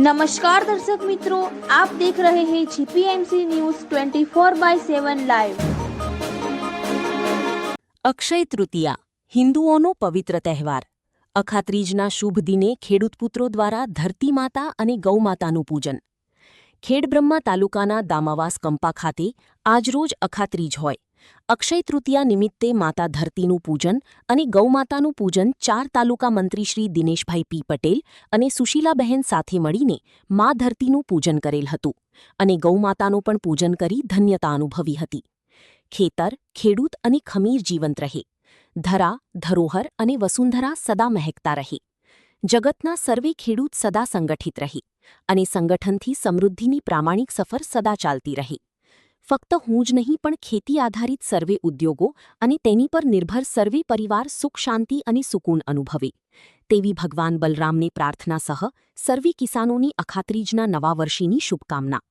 नमस्कार दर्शक मित्रों, आप देख रहे हैं जीपीएमसी न्यूज 24/7 लाइव। અક્ષય તૃતીયા હિન્દુઓનો પવિત્ર તહેવાર. અખાત્રીજના શુભ દિને ખેડૂતપુત્રો દ્વારા ધરતી માતા અને ગૌમાતાનું પૂજન. ખેડબ્રહ્મા તાલુકાના દામાવાસ કંપા ખાતે આજરોજ અખાત્રીજ હોય. અક્ષય તૃતીયા નિમિત્તે માતા ધરતીનું પૂજન અને ગૌમાતાનું પૂજન 4 તાલુકા મંત્રી શ્રી દિનેશભાઈ પી પટેલ અને સુશીલાબહેન સાથે મળીને મા ધરતીનું પૂજન કરેલ હતું અને ગૌમાતાનું પણ પૂજન કરી ધન્યતા અનુભવી હતી. ખેતર, ખેડૂત અને ખમીર જીવંત રહે. ધરા, ધરોહર અને વસુંધરા સદા મહેકતા રહે. જગતના સર્વે ખેડૂત સદા સંગઠિત રહે અને સંગઠનથી સમૃદ્ધિની પ્રામાણિક સફર સદા ચાલતી રહે. ફક્ત હું જ નહીં પણ ખેતી આધારિત સર્વે ઉદ્યોગો અને તેની પર નિર્ભર સર્વે પરિવાર સુખ શાંતિ અને સુકૂન અનુભવે તેવી ભગવાન બલરામને પ્રાર્થના સહ સર્વે કિસાનોની અખાત્રીજના નવા વર્ષીની શુભકામના.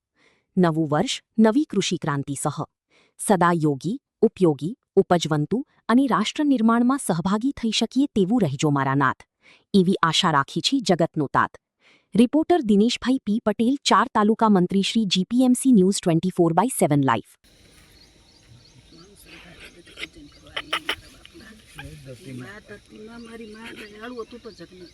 નવું વર્ષ નવી કૃષિ ક્રાંતિ સહ સદા યોગી, ઉપયોગી, ઉપજવંતુ અને રાષ્ટ્ર નિર્માણમાં સહભાગી થઈ શકીએ તેવું રહેજો મારા નાથ, એવી આશા રાખી છે જગતનો તાત. રિપોર્ટર દિનેશભાઈ પી પટેલ, 4 તાલુકા મંત્રી શ્રી, જીપીએમસી ન્યૂઝ 24/7 લાઈવ. મારી માં દયાળુ હતું તો જગને